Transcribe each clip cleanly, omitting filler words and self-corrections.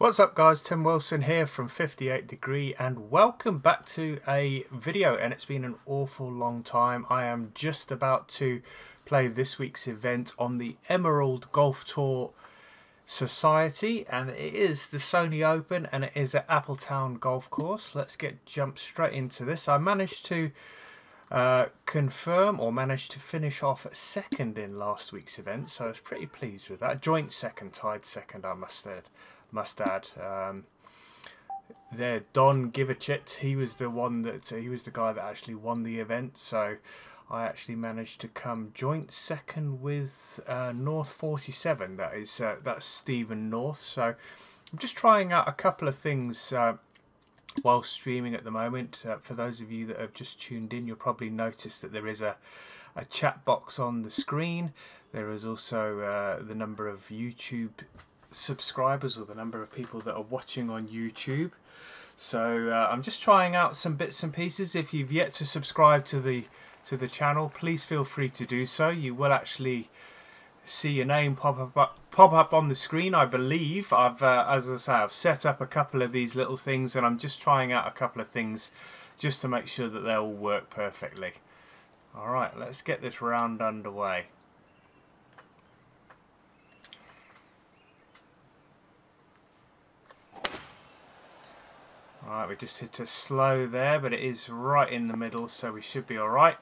What's up guys, Tim Wilson here from 58 Degree and welcome back to a video, and it's been an awful long time. I am just about to play this week's event on the Emerald Golf Tour Society, and it is the Sony Open and it is at Appletown Golf Course. Let's jump straight into this. I managed to managed to finish off second in last week's event, so I was pretty pleased with that. Joint second, tied second, I must add. There, Don Givachit, he was the guy that actually won the event, so I actually managed to come joint second with North 47. That's Stephen North. So I'm just trying out a couple of things while streaming at the moment. For those of you that have just tuned in, you'll probably notice that there is a chat box on the screen. There is also the number of YouTube subscribers, or the number of people that are watching on YouTube. So I'm just trying out some bits and pieces. If you've yet to subscribe to the channel, please feel free to do so. You will actually see your name pop up on the screen. I believe as I say, I've set up a couple of these little things, and I'm just trying out a couple of things just to make sure that they all work perfectly. Alright, let's get this round underway. Alright, we just hit a slow there, but it is right in the middle, so we should be alright.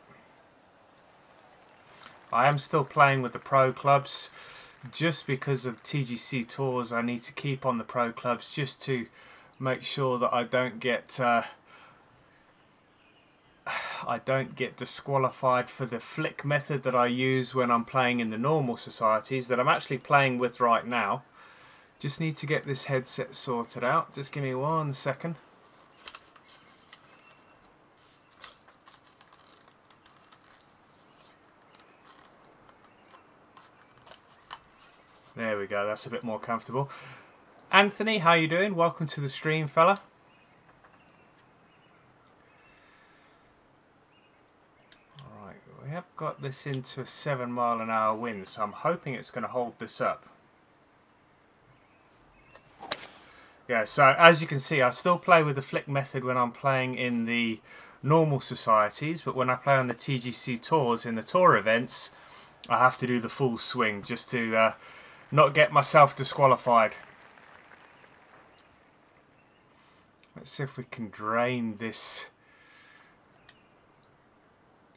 I am still playing with the pro clubs. Just because of TGC tours, I need to keep on the pro clubs just to make sure that I don't get disqualified for the flick method that I use when I'm playing in the normal societies that I'm actually playing with right now. Just need to get this headset sorted out. Just give me 1 second. There we go, that's a bit more comfortable. Anthony, how you doing? Welcome to the stream, fella. Alright, we have got this into a 7-mile-an-hour wind, so I'm hoping it's going to hold this up. Yeah, so as you can see, I still play with the flick method when I'm playing in the normal societies, but when I play on the TGC tours, in the tour events, I have to do the full swing just to not get myself disqualified. Let's see if we can drain this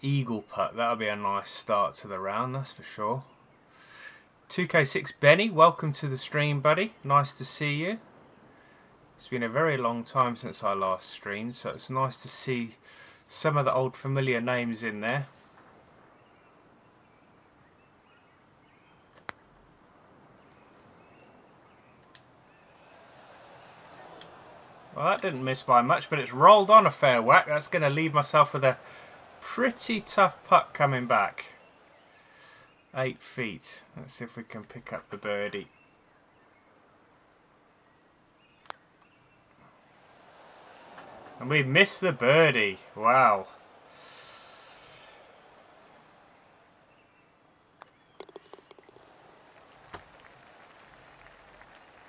eagle putt. That'll be a nice start to the round, that's for sure. 2K6 Benny, welcome to the stream, buddy. Nice to see you. It's been a very long time since I last streamed, so it's nice to see some of the old familiar names in there. Well, that didn't miss by much, but it's rolled on a fair whack. That's going to leave myself with a pretty tough putt coming back. 8 feet. Let's see if we can pick up the birdie. And we missed the birdie. Wow.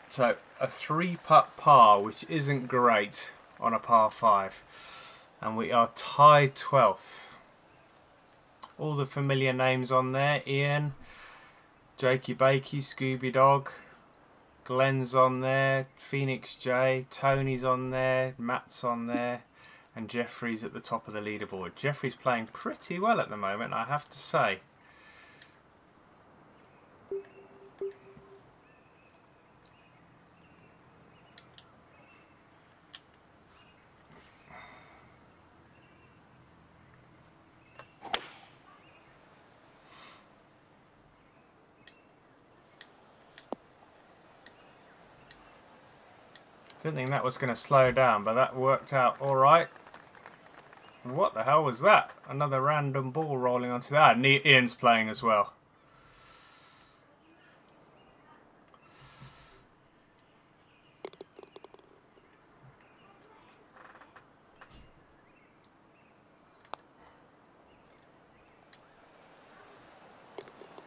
So a 3-putt par, which isn't great on a par 5. And we are tied 12th. All the familiar names on there. Ian, Jakey Bakey, Scooby Dog, Glenn's on there, Phoenix J, Tony's on there, Matt's on there, and Jeffrey's at the top of the leaderboard. Jeffrey's playing pretty well at the moment, I have to say. Didn't think that was going to slow down, but that worked out alright. What the hell was that? Another random ball rolling onto that. And Ian's playing as well.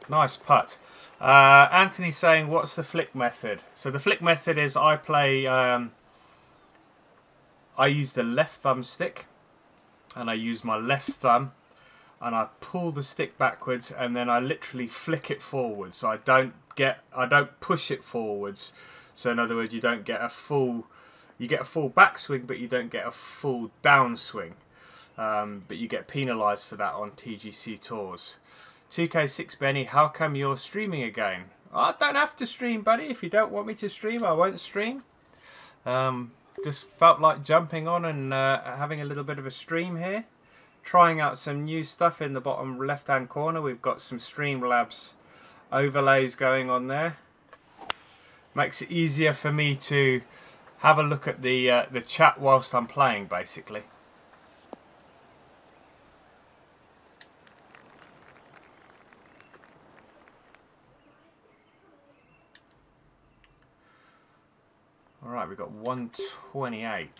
Nice putt. Anthony's saying, what's the flick method? So the flick method is I play, I use the left thumb stick and I use my left thumb and I pull the stick backwards and then I literally flick it forwards. So I don't push it forwards. So in other words, you don't get a full, you get a full backswing, but you don't get a full downswing. But you get penalised for that on TGC tours. 2K6 Benny, how come you're streaming again? I don't have to stream, buddy. If you don't want me to stream, I won't stream. Just felt like jumping on and having a little bit of a stream here. Trying out some new stuff in the bottom left hand corner. We've got some Streamlabs overlays going on there. Makes it easier for me to have a look at the chat whilst I'm playing, basically. Alright, we've got 128.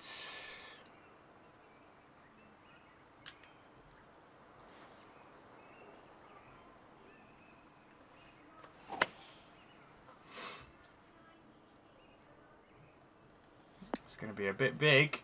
It's going to be a bit big.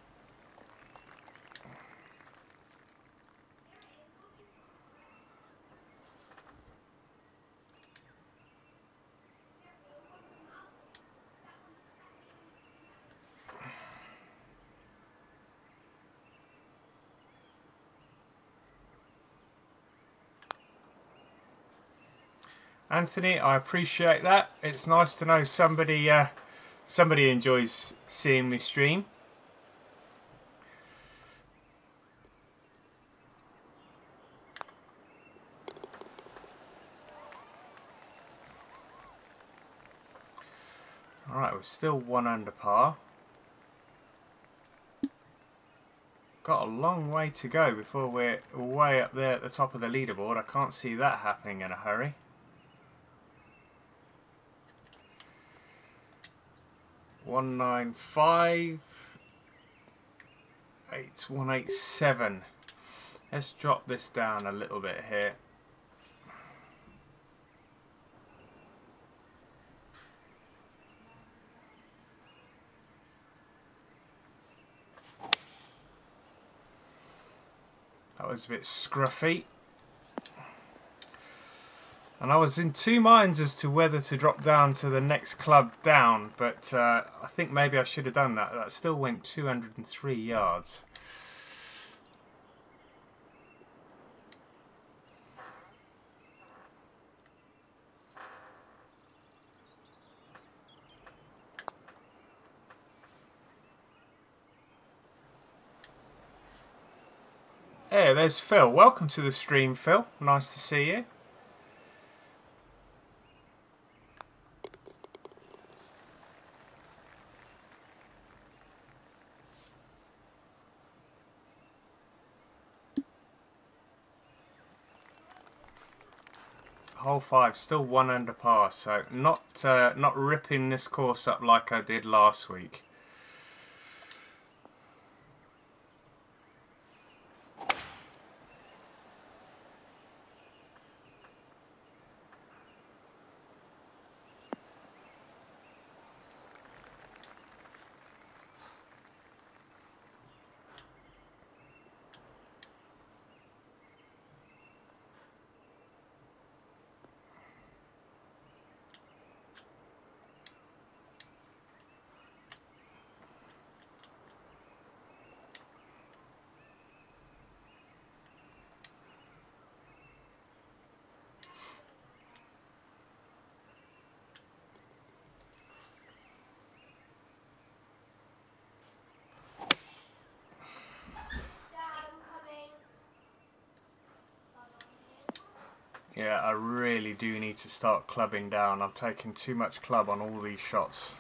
Anthony, I appreciate that. It's nice to know somebody enjoys seeing me stream. Alright, we're still 1 under par. Got a long way to go before we're way up there at the top of the leaderboard. I can't see that happening in a hurry. 195, 187. Let's drop this down a little bit here. That was a bit scruffy. And I was in two minds as to whether to drop down to the next club down, but I think maybe I should have done that. That still went 203 yards. Hey, there's Phil. Welcome to the stream, Phil. Nice to see you. Hole 5, still 1 under par, so not ripping this course up like I did last week. Yeah, I really do need to start clubbing down. I'm taking too much club on all these shots.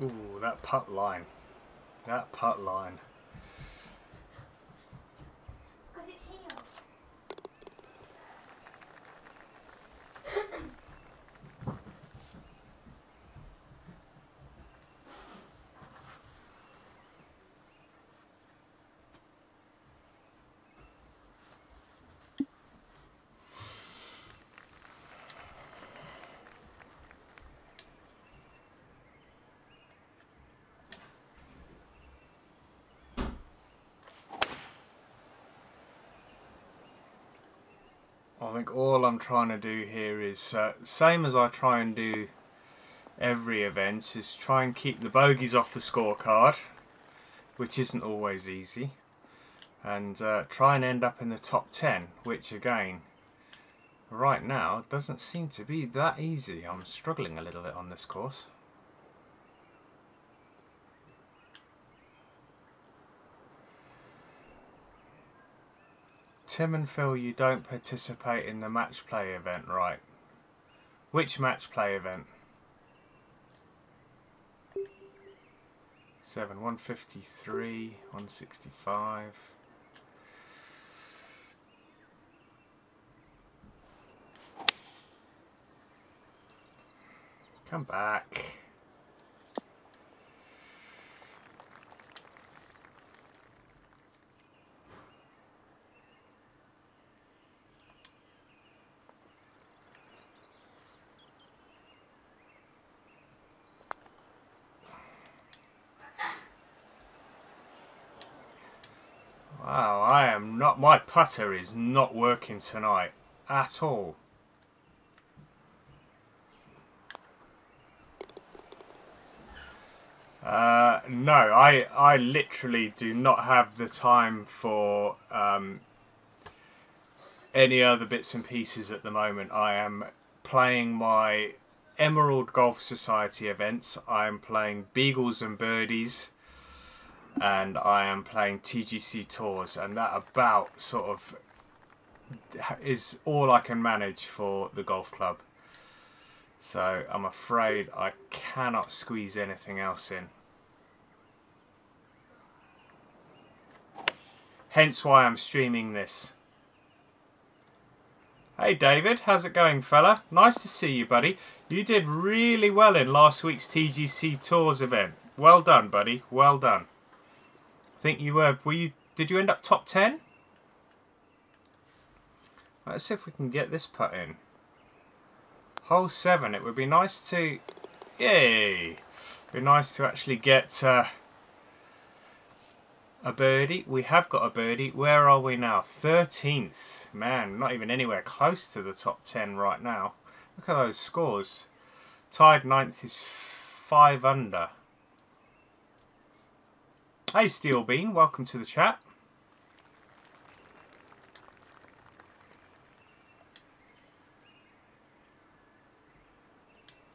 Ooh, that putt line. That putt line. Because it's here. I think all I'm trying to do here is same as I try and do every event, is try and keep the bogeys off the scorecard, which isn't always easy, and try and end up in the top 10, which again right now doesn't seem to be that easy. I'm struggling a little bit on this course. Tim and Phil, you don't participate in the match play event, right? Which match play event? 153, 165. Come back. Wow, I am not, my putter is not working tonight at all. No, I literally do not have the time for any other bits and pieces at the moment. I am playing my Emerald Golf Society events. I am playing Beagles and Birdies, and I am playing TGC Tours, and that about sort of is all I can manage for the golf club. So I'm afraid I cannot squeeze anything else in. Hence why I'm streaming this. Hey David, how's it going, fella? Nice to see you, buddy. You did really well in last week's TGC Tours event. Well done, buddy. Well done. I think you were you, did you end up top 10? Let's see if we can get this putt in. Hole 7, it would be nice to... Yay! It'd be nice to actually get a birdie. We have got a birdie. Where are we now? 13th. Man, not even anywhere close to the top 10 right now. Look at those scores. Tied 9th is 5 under. Hey Steel Bean, welcome to the chat.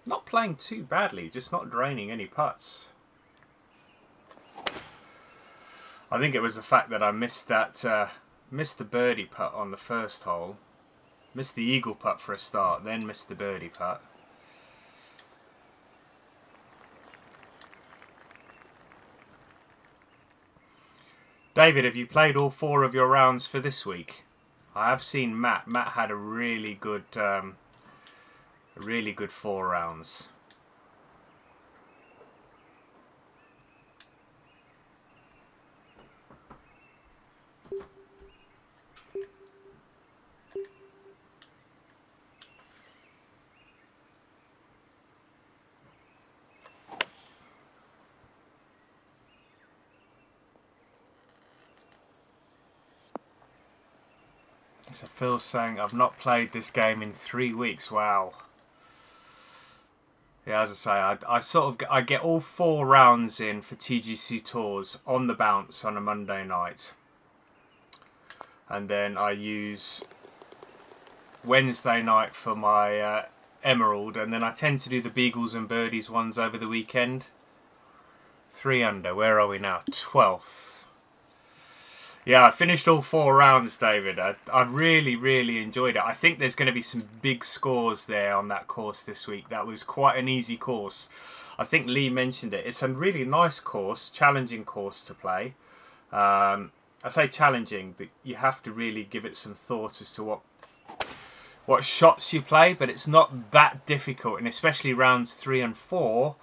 Not playing too badly, just not draining any putts. I think it was the fact that I missed that, missed the birdie putt on the first hole, missed the eagle putt for a start, then missed the birdie putt. David, have you played all 4 of your rounds for this week? I have seen Matt. Matt had a really good 4 rounds. So Phil's saying, I've not played this game in 3 weeks. Wow. Yeah, as I say, I get all 4 rounds in for TGC Tours on the bounce on a Monday night. And then I use Wednesday night for my Emerald. And then I tend to do the Beagles and Birdies ones over the weekend. 3 under. Where are we now? 12th. Yeah, I finished all 4 rounds, David. I really, really enjoyed it. I think there's going to be some big scores there on that course this week. That was quite an easy course. I think Lee mentioned it. It's a really nice course, challenging course to play. I say challenging, but you have to really give it some thought as to what shots you play, but it's not that difficult, and especially rounds 3 and 4,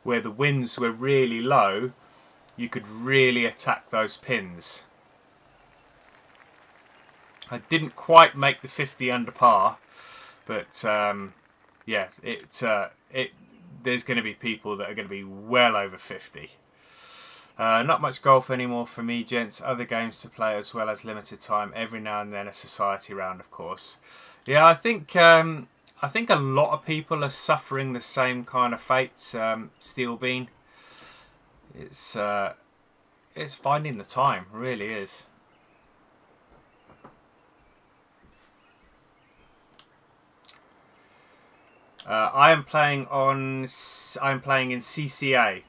where the winds were really low, you could really attack those pins. I didn't quite make the 50 under par, but yeah, there's going to be people that are going to be well over 50. Not much golf anymore for me, gents. Other games to play as well as limited time. Every now and then a society round, of course. Yeah, I think a lot of people are suffering the same kind of fate. Steel Bean. It's finding the time, it really is. I'm playing in CCA.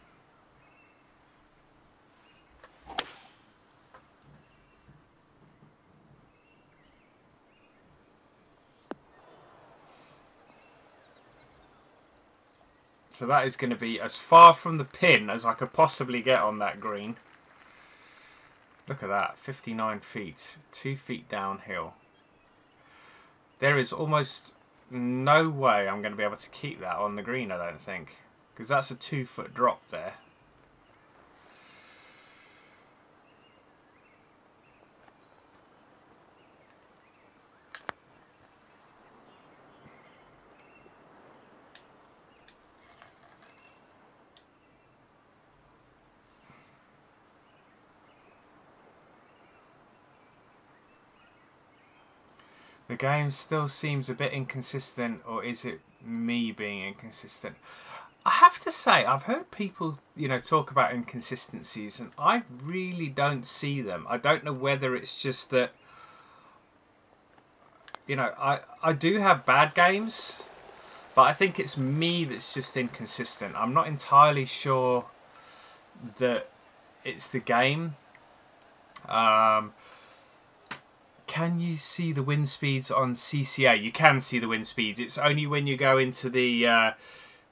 So that is going to be as far from the pin as I could possibly get on that green. Look at that, 59 feet, 2 feet downhill. There is almost no way I'm going to be able to keep that on the green, I don't think. Because that's a 2-foot drop there. The game still seems a bit inconsistent, or is it me being inconsistent? I have to say, I've heard people, talk about inconsistencies, and I really don't see them. I don't know whether it's just that, I do have bad games, but I think it's me that's just inconsistent. I'm not entirely sure that it's the game. Can you see the wind speeds on CCA? You can see the wind speeds. It's only when you go into the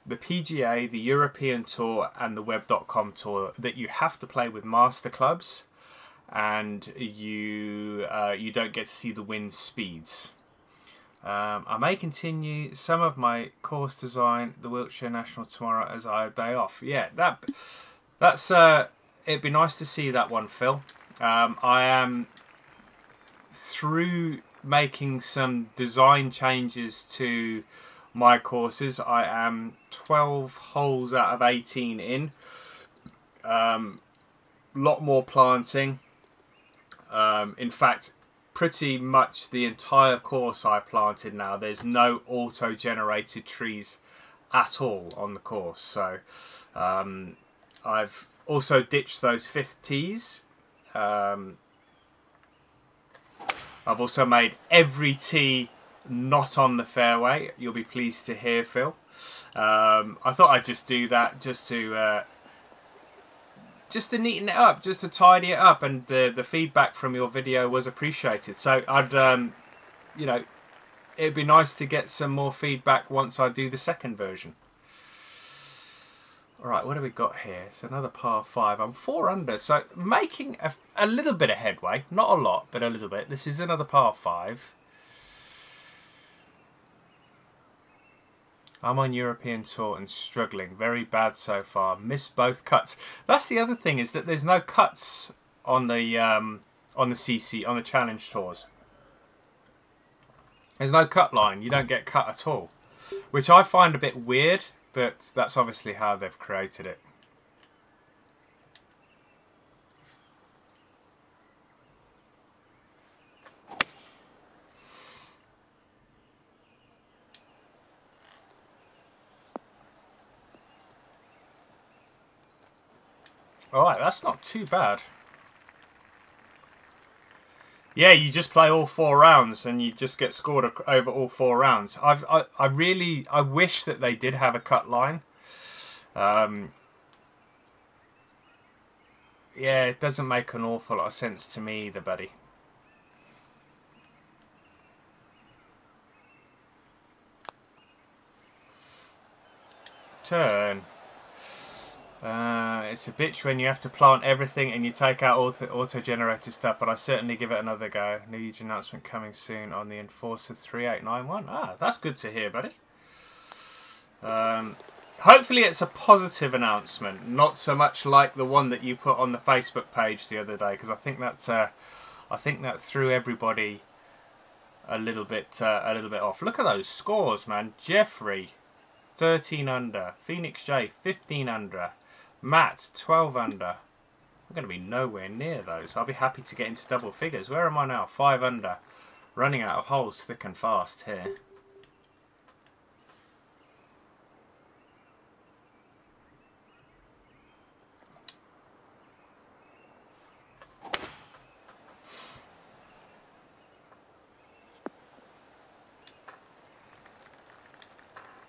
PGA, the European Tour, and the Web.com Tour that you have to play with master clubs, and you don't get to see the wind speeds. I may continue some of my course design, the Wiltshire National tomorrow as I have a day off. Yeah, that's it'd be nice to see that one, Phil. I am through making some design changes to my courses. I am 12 holes out of 18 in. Lot more planting. In fact, pretty much the entire course I planted now. There's no auto-generated trees at all on the course. So I've also ditched those 5th tees. I've also made every tee not on the fairway. You'll be pleased to hear, Phil. I thought I'd just do that just to neaten it up, just to tidy it up, and the feedback from your video was appreciated. So I'd, it'd be nice to get some more feedback once I do the second version. All right, what have we got here? It's another par 5. I'm 4 under, so making a little bit of headway. Not a lot, but a little bit. This is another par 5. I'm on European Tour and struggling. Very bad so far. Missed both cuts. That's the other thing, is that there's no cuts on the CC, on the Challenge Tours. There's no cut line. You don't get cut at all, which I find a bit weird. But that's obviously how they've created it. Alright, that's not too bad. Yeah, you just play all 4 rounds and you just get scored over all 4 rounds. I wish that they did have a cut line. Yeah, it doesn't make an awful lot of sense to me either, buddy. Turn. It's a bitch when you have to plant everything and you take out auto-generated stuff, but I certainly give it another go. New huge announcement coming soon on the Enforcer 3891. Ah, that's good to hear, buddy. Hopefully it's a positive announcement, not so much like the one that you put on the Facebook page the other day, because I think that threw everybody a little bit off. Look at those scores, man. Jeffrey, 13 under. Phoenix J, 15 under. Matt, 12 under. I'm going to be nowhere near those. I'll be happy to get into double figures. Where am I now? 5 under. Running out of holes thick and fast here.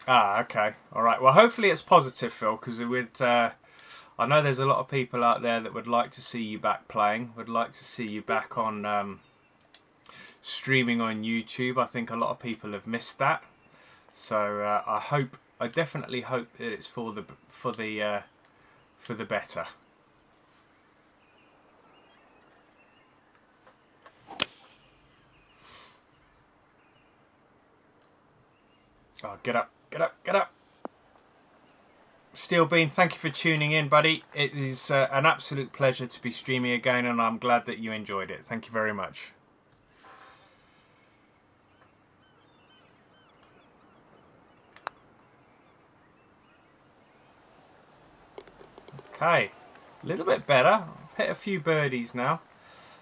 Ah, okay. All right. Well, hopefully it's positive, Phil, because it would... I know there's a lot of people out there that would like to see you back playing, would like to see you back on streaming on YouTube. I think a lot of people have missed that, so I definitely hope that it's for the better. Oh, get up, get up, get up! Steel Bean, thank you for tuning in, buddy. It is an absolute pleasure to be streaming again, and I'm glad that you enjoyed it. Thank you very much. Okay, a little bit better. I've hit a few birdies now.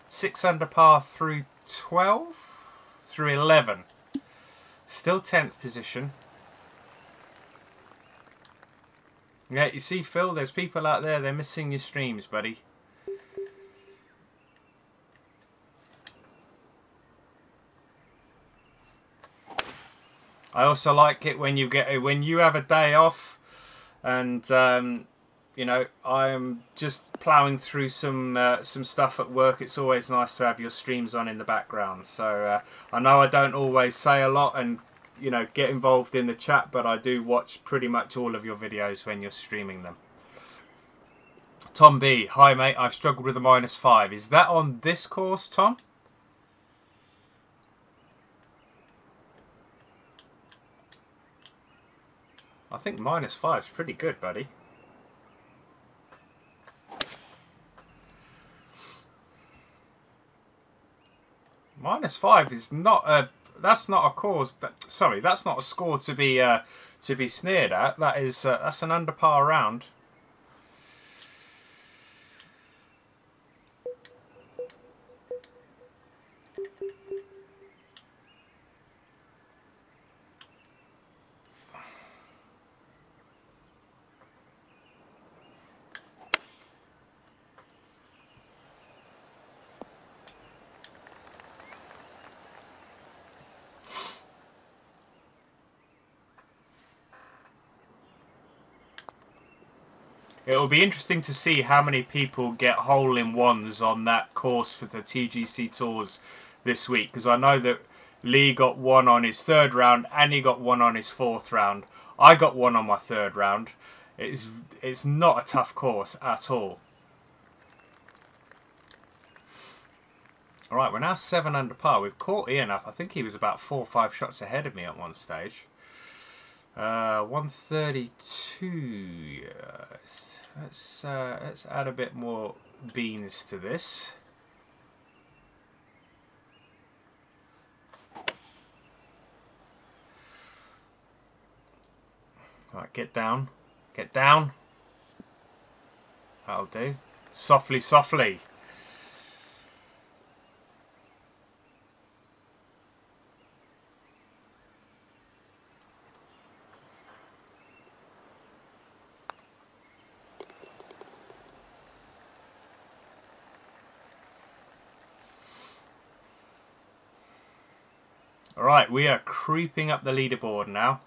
6 under par through 12, through 11. Still 10th position. Yeah, you see, Phil, there's people out there, they're missing your streams, buddy. I also like it when you have a day off, and you know, I'm just ploughing through some stuff at work. It's always nice to have your streams on in the background. So I know I don't always say a lot and, you know, get involved in the chat, but I do watch pretty much all of your videos when you're streaming them. Tom B, hi mate, I struggled with a -5. Is that on this course, Tom? I think -5 is pretty good, buddy. -5 is not a... That's not a cause. Sorry, that's not a score to be sneered at. That is that's an under par round. It will be interesting to see how many people get hole-in-ones on that course for the TGC Tours this week, because I know that Lee got one on his 3rd round and he got one on his 4th round. I got one on my 3rd round. It's not a tough course at all. Alright, we're now 7 under par. We've caught Ian up. I think he was about 4 or 5 shots ahead of me at one stage. 132. Let's add a bit more beans to this. Right, get down. Get down. That'll do. Softly, softly. Alright, we are creeping up the leaderboard now.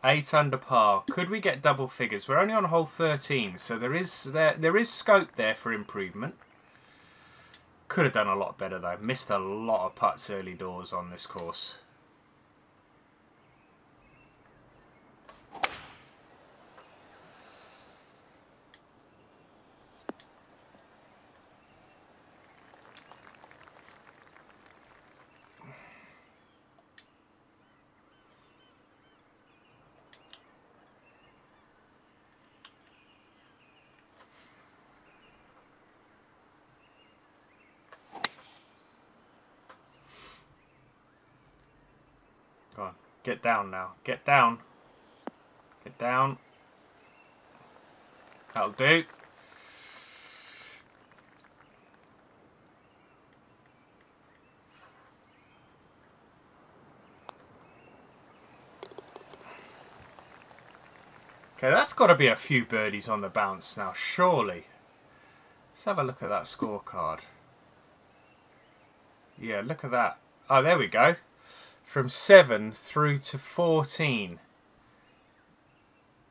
8 under par. Could we get double figures? We're only on hole 13, so there is scope there for improvement. Could have done a lot better though. Missed a lot of putts early doors on this course. Get down now. Get down. Get down. That'll do. Okay, that's got to be a few birdies on the bounce now, surely. Let's have a look at that scorecard. Yeah, look at that. Oh, there we go. From 7 through to 14.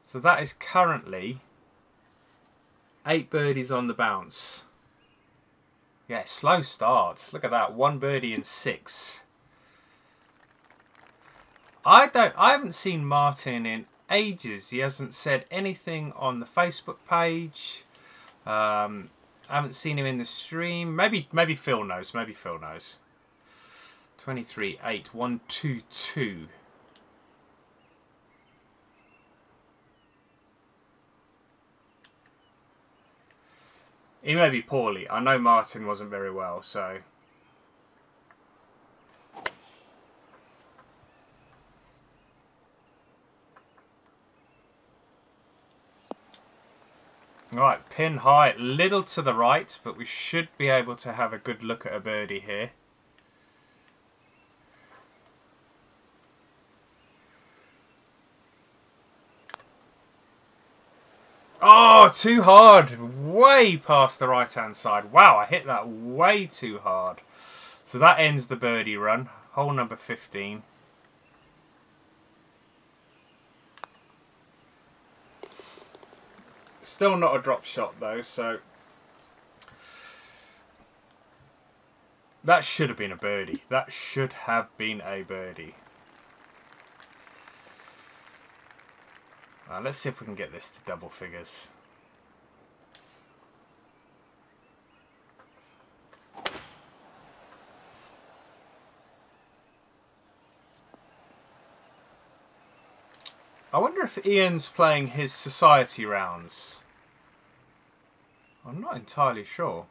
So that is currently 8 birdies on the bounce. Yeah, slow start. Look at that. 1 birdie in 6. I haven't seen Martin in ages. He hasn't said anything on the Facebook page. I haven't seen him in the stream. Maybe Phil knows. Maybe Phil knows. 23, 8, 1, 2, 2. He may be poorly. I know Martin wasn't very well, so... Right, pin high, little to the right, but we should be able to have a good look at a birdie here. Oh, too hard. Way past the right-hand side. Wow, I hit that way too hard. So that ends the birdie run. Hole number 15. Still not a drop shot though, so... That should have been a birdie. That should have been a birdie. Let's see if we can get this to double figures. I wonder if Ian's playing his society rounds. I'm not entirely sure.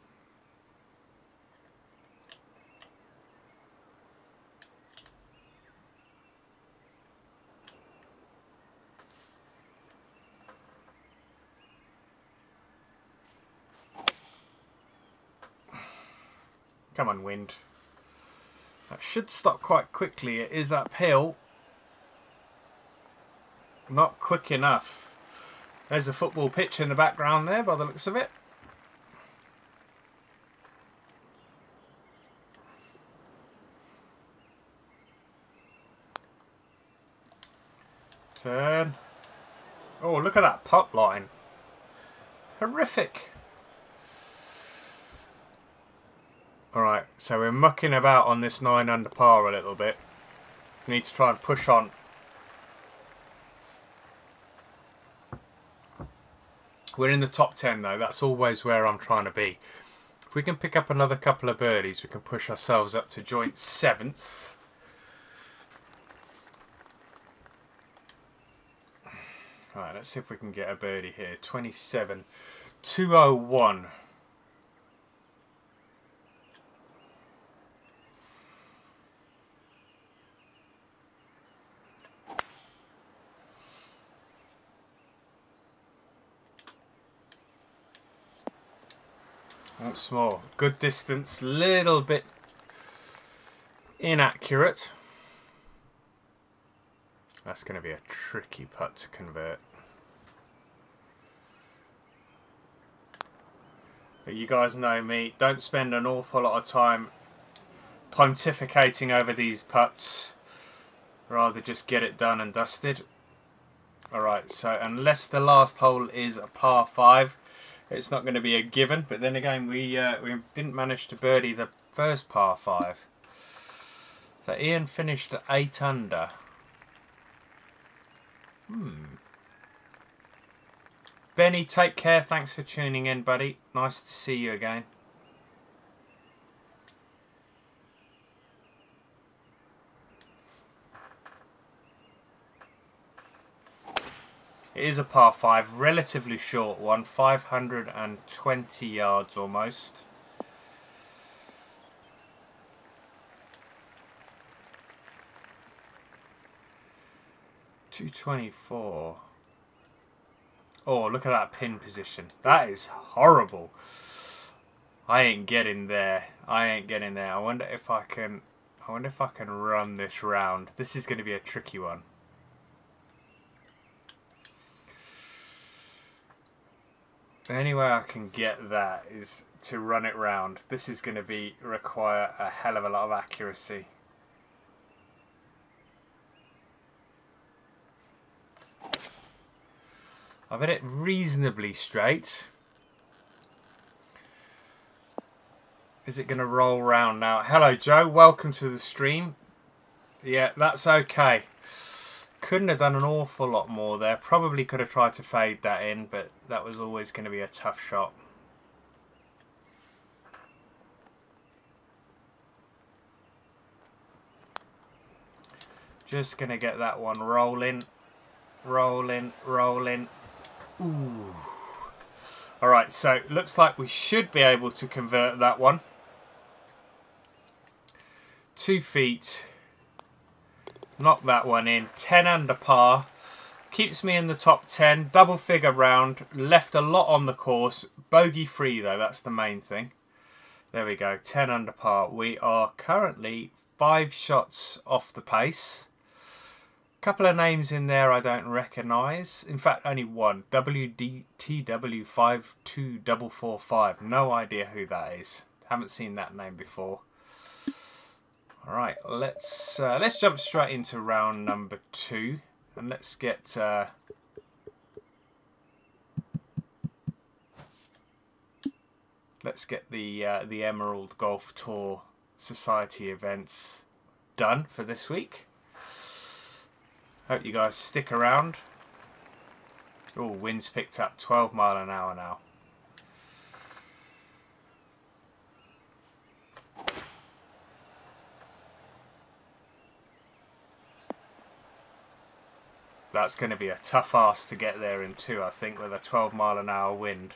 Come on, wind. That should stop quite quickly. It is uphill. Not quick enough. There's a football pitch in the background there by the looks of it. Turn. Oh, look at that putt line. Horrific. Alright, so we're mucking about on this 9 under par a little bit. We need to try and push on. We're in the top 10 though, that's always where I'm trying to be. If we can pick up another couple of birdies, we can push ourselves up to joint 7th. Alright, let's see if we can get a birdie here. 27, 201. Once more, good distance, little bit inaccurate. That's going to be a tricky putt to convert. But you guys know me, don't spend an awful lot of time pontificating over these putts. Rather just get it done and dusted. Alright, so unless the last hole is a par 5, it's not going to be a given. But then again, we didn't manage to birdie the first par 5. So Ian finished at 8 under. Benny, take care. Thanks for tuning in, buddy. Nice to see you again. It is a par 5, relatively short one, 520 yards almost. 224. Oh, look at that pin position. That is horrible. I ain't getting there. I ain't getting there. I wonder if I can run this round. This is going to be a tricky one. The only way I can get that is to run it round. This is going to require a hell of a lot of accuracy. I've hit it reasonably straight. Is it going to roll round now? Hello, Joe. Welcome to the stream. Yeah, that's okay. Couldn't have done an awful lot more there. Probably could have tried to fade that in, but that was always going to be a tough shot. Just going to get that one rolling. Rolling, rolling. Ooh. Alright, so looks like we should be able to convert that one. 2 feet. Knock that one in. 10 under par. Keeps me in the top 10. Double figure round. Left a lot on the course. Bogey free though. That's the main thing. There we go. 10 under par. We are currently 5 shots off the pace. Couple of names in there I don't recognise. In fact, only one. WDTW52445. No idea who that is. Haven't seen that name before. All right, let's jump straight into round number 2, and let's get the Emerald Golf Tour Society events done for this week. Hope you guys stick around. Oh, wind's picked up 12 mile an hour now. That's going to be a tough ask to get there in 2, I think, with a 12 mile an hour wind.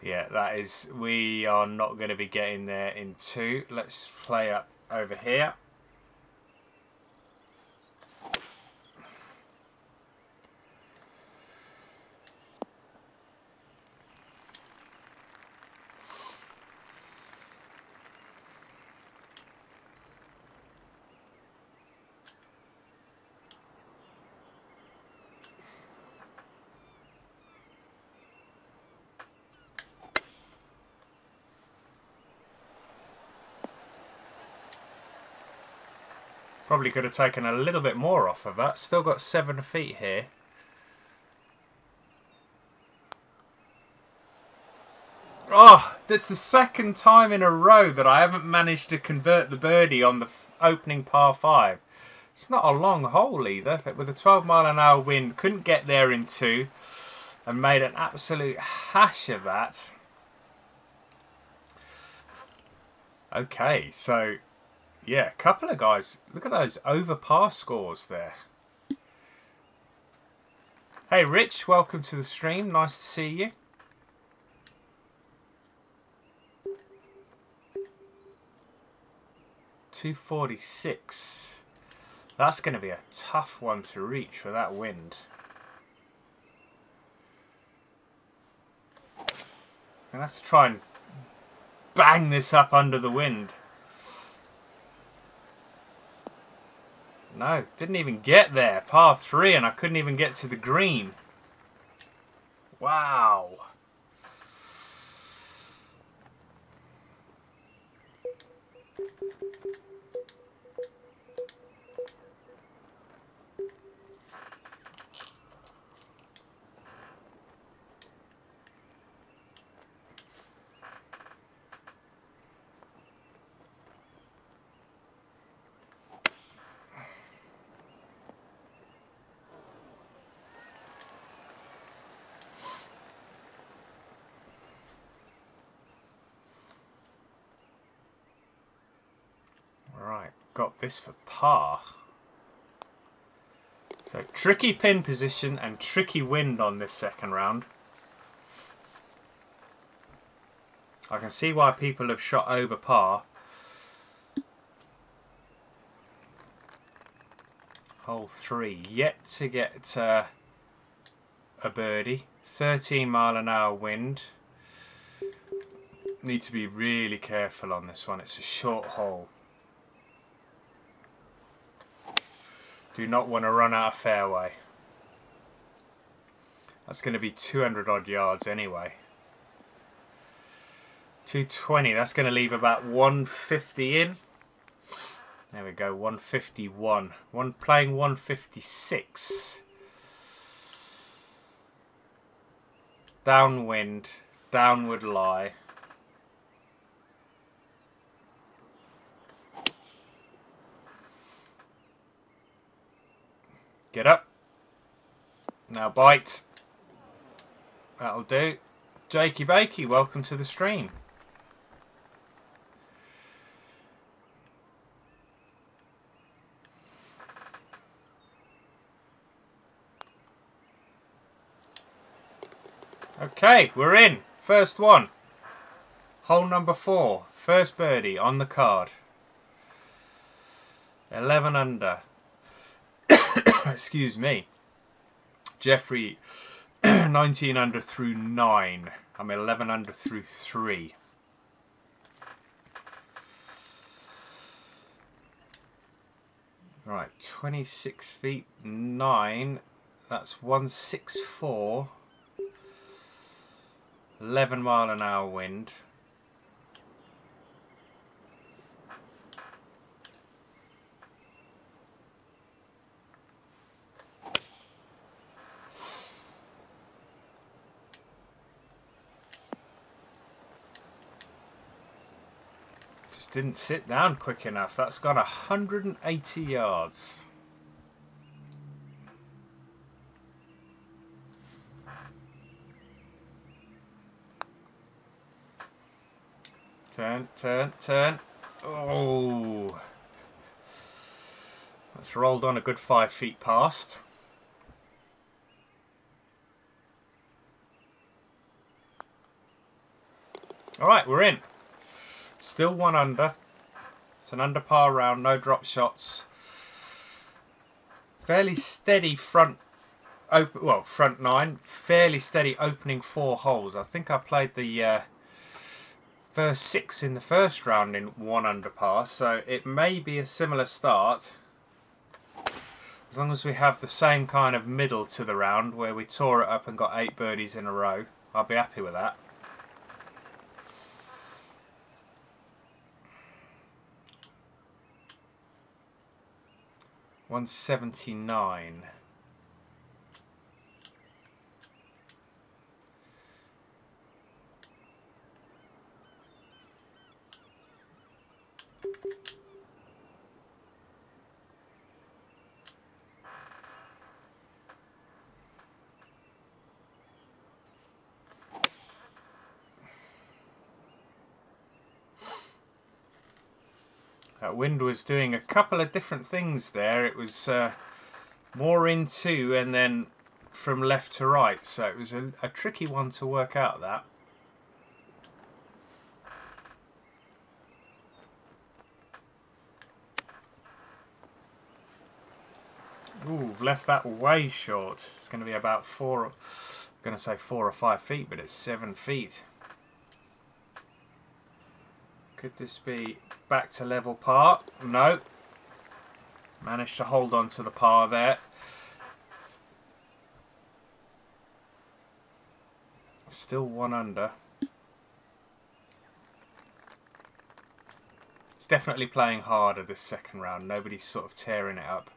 Yeah, that is, we are not going to be getting there in 2. Let's play up over here. Probably could have taken a little bit more off of that. Still got 7 feet here. Oh, that's the second time in a row that I haven't managed to convert the birdie on the opening par 5. It's not a long hole either, but with a 12 mile an hour wind, couldn't get there in 2 and made an absolute hash of that. Okay, so yeah, a couple of guys. Look at those over par scores there. Hey Rich, welcome to the stream. Nice to see you. .246. That's going to be a tough one to reach with that wind. I'm going to have to try and bang this up under the wind. No, didn't even get there. Par 3 and I couldn't even get to the green. Wow. Right, got this for par. So tricky pin position and tricky wind on this second round. I can see why people have shot over par. Hole hole 3. Yet to get a birdie. 13 mph wind. Need to be really careful on this one. It's a short hole. Do not want to run out of fairway. That's going to be 200 odd yards anyway. 220, that's going to leave about 150 in. There we go, 151. Playing 156. Downwind, downward lie. Get up. Now bite. That'll do. Jakey Bakey, welcome to the stream. Okay, we're in. First one. Hole number 4. First birdie on the card. 11 under. Excuse me. Jeffrey, 19 under through 9. I'm 11 under through 3. Right, 26 feet 9. That's 164. 11 mph wind. Just didn't sit down quick enough. That's gone 180 yards. Turn, turn, turn. Oh. That's rolled on a good 5 feet past. Alright, we're in. Still 1 under. It's an under par round, no drop shots. Fairly steady front front 9. Fairly steady opening 4 holes. I think I played the first 6 in the first round in 1 under par, so it may be a similar start. As long as we have the same kind of middle to the round where we tore it up and got 8 birdies in a row, I'll be happy with that. $179. That wind was doing a couple of different things there. It was more into and then from left to right, so it was a tricky one to work out, that. Ooh, left that way short. It's going to be about 4, I'm going to say 4 or 5 feet, but it's 7 feet. Could this be back to level par? No. Managed to hold on to the par there. Still 1 under. It's definitely playing harder this second round. Nobody's sort of tearing it up.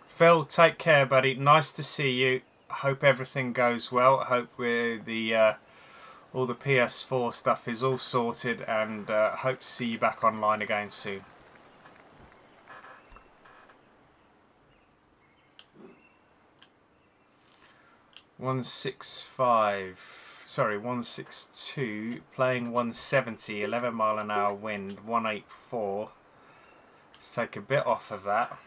Phil, take care, buddy. Nice to see you. Hope everything goes well. Hope we're all the PS4 stuff is all sorted, and hope to see you back online again soon. $165. Sorry, 162. Playing 170. 11 mph wind. 184. Let's take a bit off of that.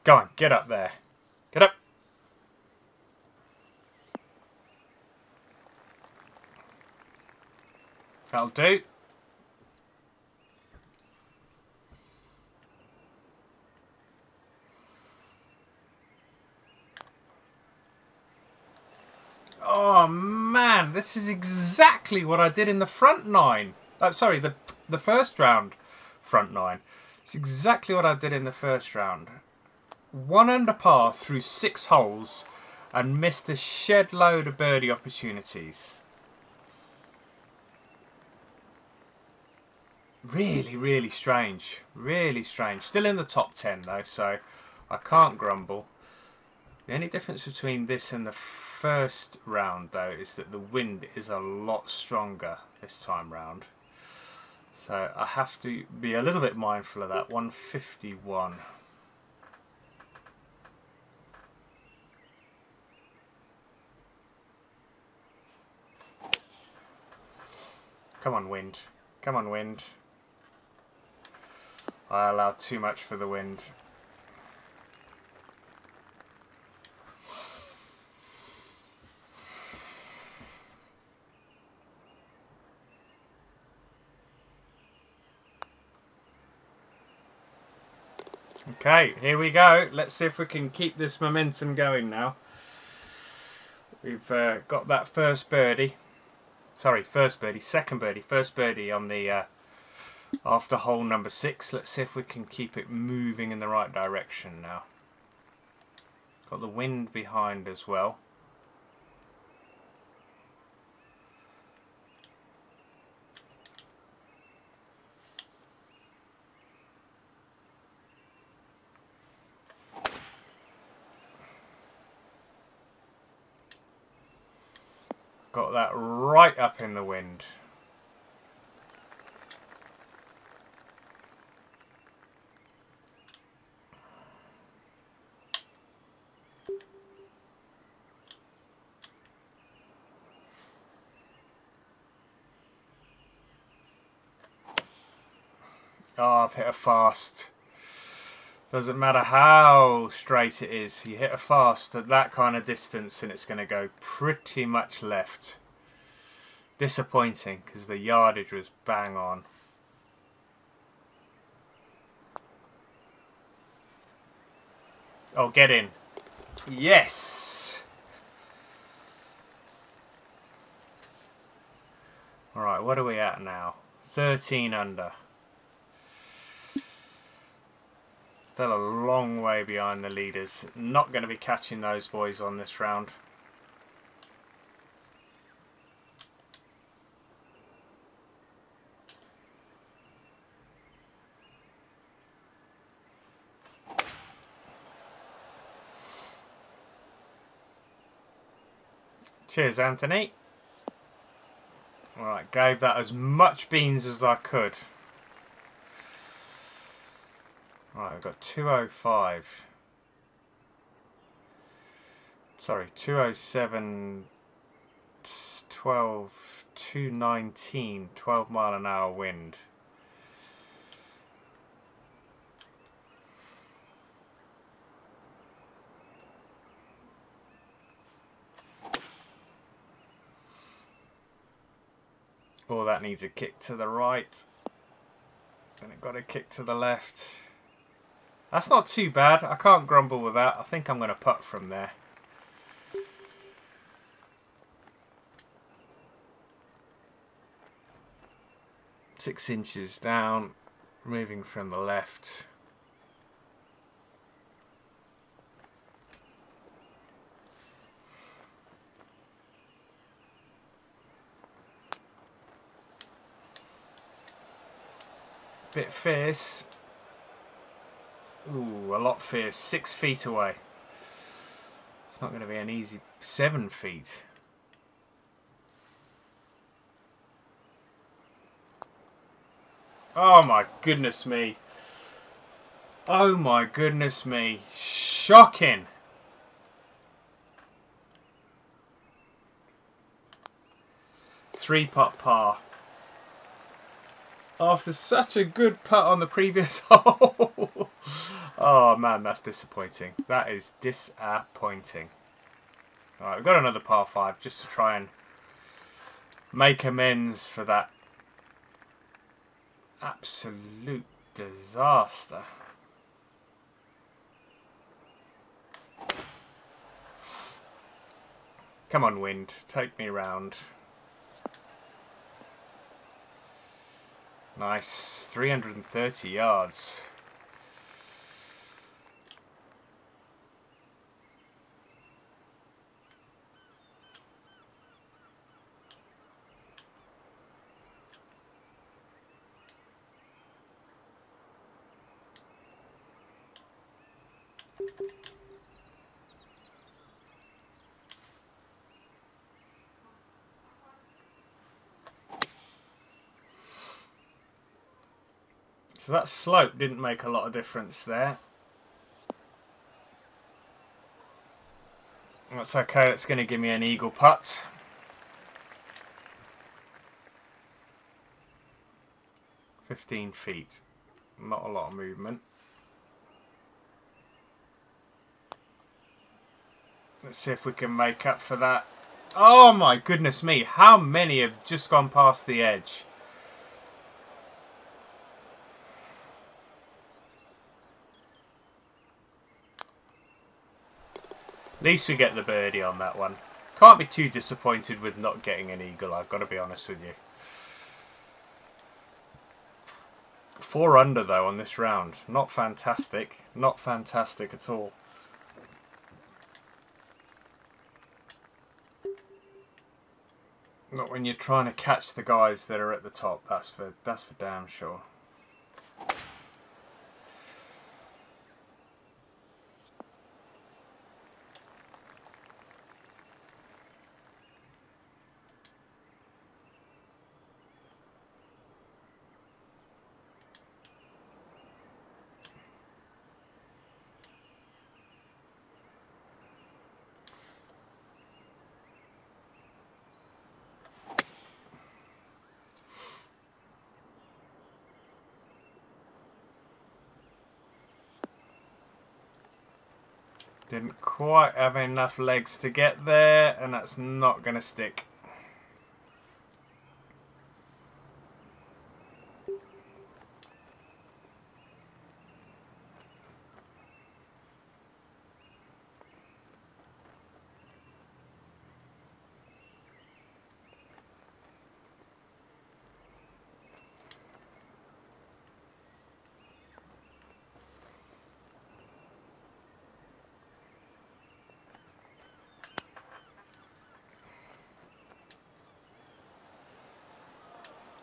Go on, get up there. Get up. That'll do. Oh man, this is exactly what I did in the front nine. Sorry, the first round front nine. It's exactly what I did in the first round. 1 under par through 6 holes and missed a shed load of birdie opportunities. Really, really strange. Really strange. Still in the top 10 though, so I can't grumble. The only difference between this and the first round though is that the wind is a lot stronger this time round. So I have to be a little bit mindful of that. 151. Come on, wind. Come on, wind. I allowed too much for the wind. Okay, here we go. Let's see if we can keep this momentum going now. We've got that first birdie. Sorry, first birdie, second birdie, first birdie on the after hole number 6. Let's see if we can keep it moving in the right direction now. Got the wind behind as well. Got that right up in the wind. Oh, I've hit a fast. Doesn't matter how straight it is. You hit a fast at that kind of distance and it's going to go pretty much left. Disappointing because the yardage was bang on. Oh, get in. Yes! Alright, what are we at now? 13 under. Still a long way behind the leaders. Not going to be catching those boys on this round. Cheers, Anthony. Alright, gave that as much beans as I could. Right, I've got 205. Sorry, 207, 12, 219, 12 mile an hour wind. Oh, that needs a kick to the right. Then it got a kick to the left. That's not too bad. I can't grumble with that. I think I'm going to putt from there. Six inches down, moving from the left. Bit fierce. Ooh, a lot fierce. 6 feet away. It's not going to be an easy 7 feet. Oh my goodness me. Oh my goodness me. Shocking. Three-putt par. After such a good putt on the previous hole. Oh man, that's disappointing. That is disappointing. Alright, we've got another par 5 just to try and make amends for that Absolute disaster. Come on, wind. Take me round. Nice. 330 yards. So that slope didn't make a lot of difference there. That's okay, that's going to give me an eagle putt. "15 feet. Not a lot of movement. Let's see if we can make up for that. Oh my goodness me, how many have just gone past the edge? At least we get the birdie on that one. Can't be too disappointed with not getting an eagle, I've got to be honest with you. 4 under though on this round. Not fantastic. Not fantastic at all. Not when you're trying to catch the guys that are at the top. That's for damn sure. Didn't quite have enough legs to get there, and that's not going to stick.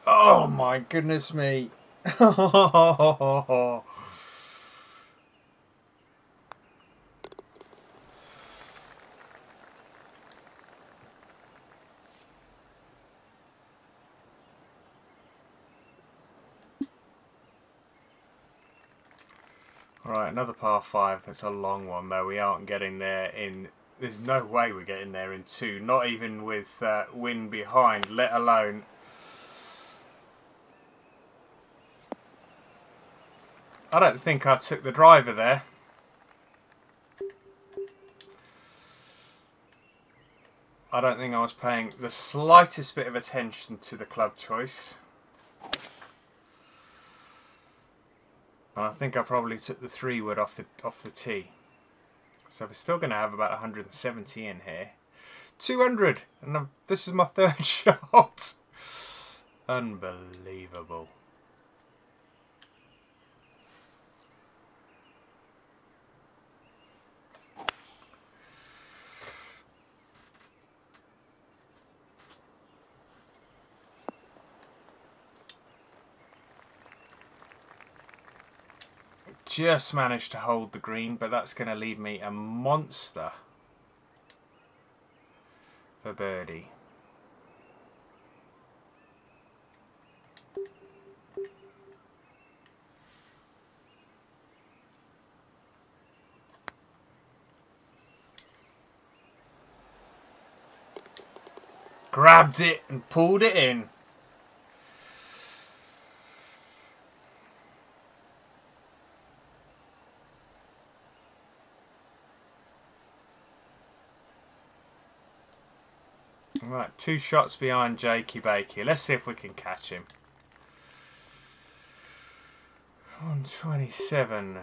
Oh my goodness me. Alright, another par 5. It's a long one though. We aren't getting there in... There's no way we're getting there in 2. Not even with wind behind, let alone... I don't think I took the driver there. I don't think I was paying the slightest bit of attention to the club choice. And I think I probably took the 3-wood off the tee. So we're still going to have about 170 in here. 200! And this is my 3rd shot. Unbelievable. Just managed to hold the green, but that's going to leave me a monster for birdie. Grabbed it and pulled it in. Right, 2 shots behind Jakey Bakey. Let's see if we can catch him. 127.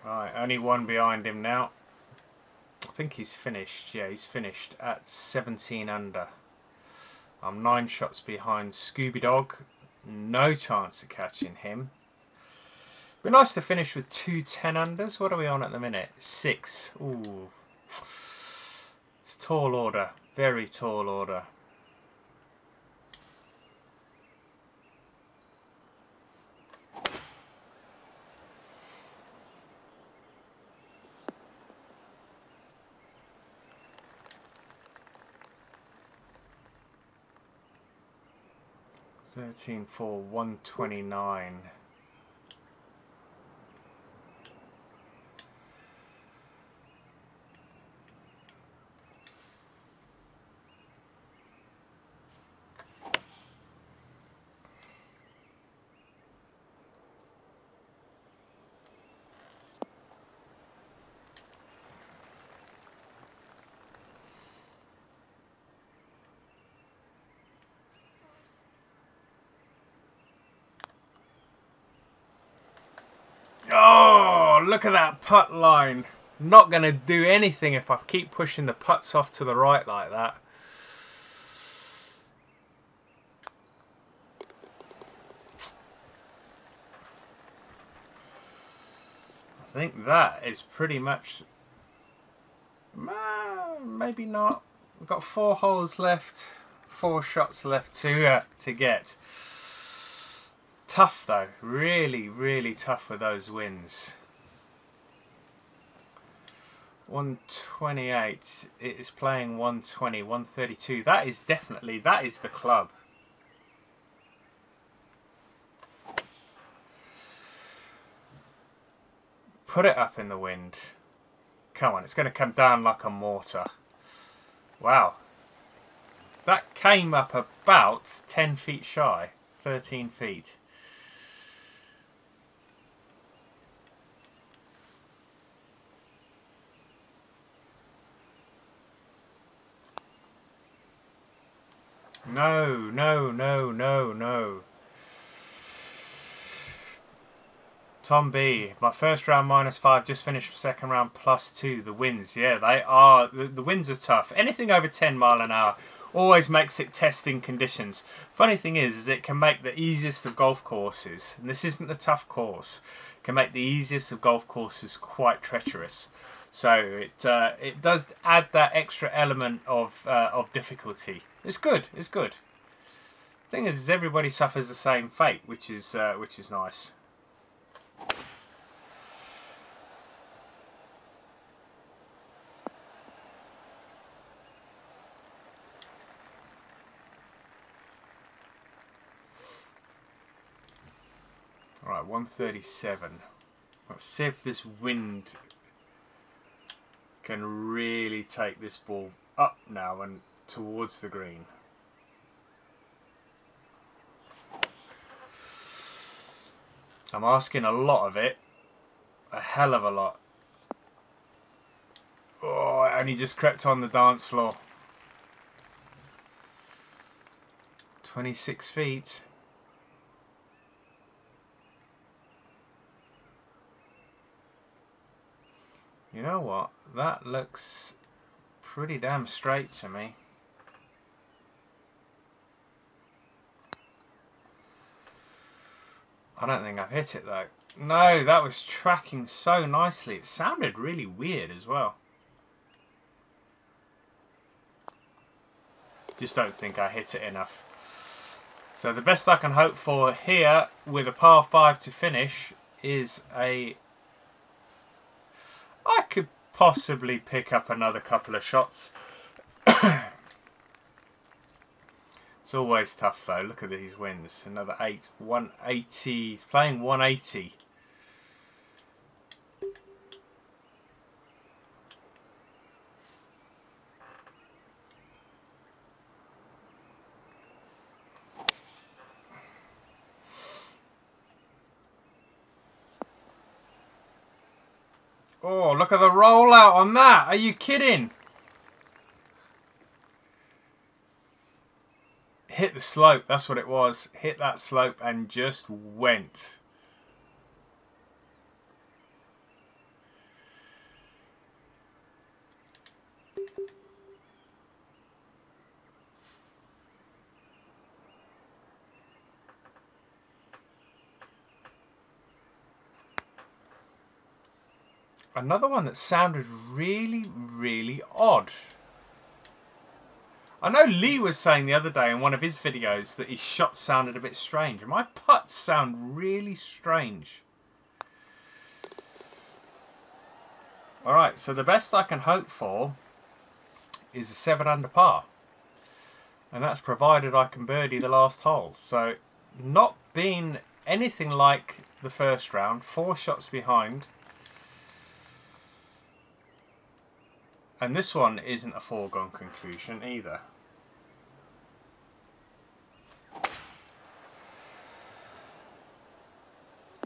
Right, only one behind him now. I think he's finished. Yeah, he's finished at 17 under. I'm 9 shots behind Scooby Dog. No chance of catching him. Be nice to finish with 2 10-unders. What are we on at the minute? 6. Ooh. It's tall order. Very tall order. Thirteen for 129. Oh, look at that putt line. Not going to do anything if I keep pushing the putts off to the right like that. I think that is pretty much... maybe not. We've got 4 holes left. 4 shots left to get. Tough though, really, really tough with those wins. 128, it is playing 120, 132. That is definitely, that is the club. Put it up in the wind. Come on, it's going to come down like a mortar. Wow. That came up about 10 feet shy, 13 feet. No, no, no, no, no. Tom B, my first round -5, just finished second round +2. The wins, yeah, they are, the wins are tough. Anything over 10 mile an hour always makes it testing conditions. Funny thing is it can make the easiest of golf courses, and this isn't a tough course, can make the easiest of golf courses quite treacherous. So it does add that extra element of difficulty. It's good. It's good. Thing is everybody suffers the same fate, which is nice. All right, 137. Let's see if this wind can really take this ball up now and towards the green. I'm asking a lot of it, a hell of a lot. Oh, and he just crept on the dance floor. 26 feet. You know what? That looks pretty damn straight to me. I don't think I've hit it though. No, that was tracking so nicely. It sounded really weird as well. Just don't think I hit it enough. So the best I can hope for here with a par 5 to finish is a... I could possibly pick up another couple of shots. It's always tough though. Look at these wins. Another 8. 180. He's playing 180. Oh, look at the rollout on that. Are you kidding? Hit the slope. That's what it was. Hit that slope and just went. Another one that sounded really, really odd. I know Lee was saying the other day in one of his videos that his shots sounded a bit strange. My putts sound really strange. Alright, so the best I can hope for is a 7 under par. And that's provided I can birdie the last hole. So, not being anything like the first round. 4 shots behind. And this one isn't a foregone conclusion either.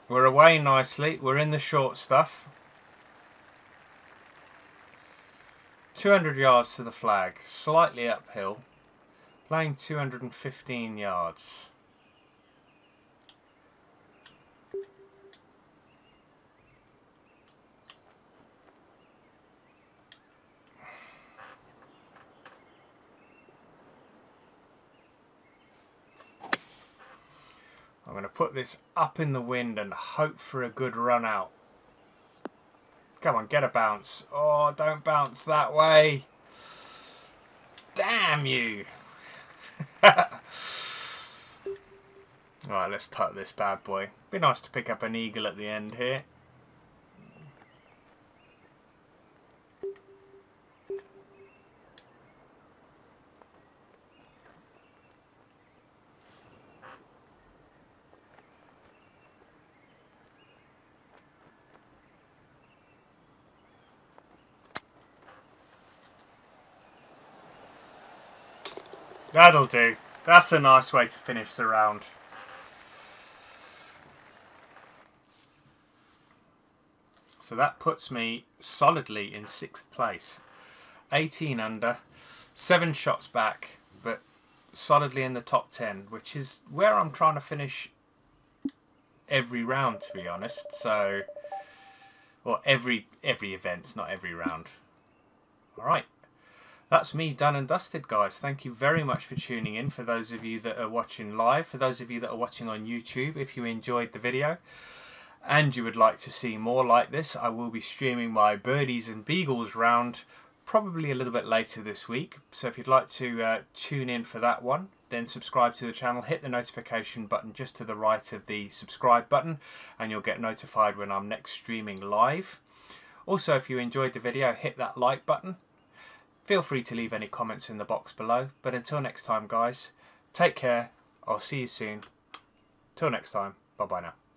We're away nicely. We're in the short stuff. 200 yards to the flag. Slightly uphill. Playing 215 yards. I'm going to put this up in the wind and hope for a good run out. Come on, get a bounce. Oh, don't bounce that way. Damn you. Alright, let's putt this bad boy. Be nice to pick up an eagle at the end here. That'll do. That's a nice way to finish the round. So that puts me solidly in 6th place. 18 under, 7 shots back, but solidly in the top 10, which is where I'm trying to finish every round, to be honest. So, or every event, not every round. Alright. That's me done and dusted, guys. Thank you very much for tuning in. For those of you that are watching live, for those of you that are watching on YouTube, if you enjoyed the video and you would like to see more like this, I will be streaming my birdies and beagles round probably a little bit later this week. So if you'd like to tune in for that one, then subscribe to the channel, hit the notification button just to the right of the subscribe button, and you'll get notified when I'm next streaming live. Also, if you enjoyed the video, hit that like button. Feel free to leave any comments in the box below. But until next time, guys, take care. I'll see you soon. Till next time. Bye-bye now.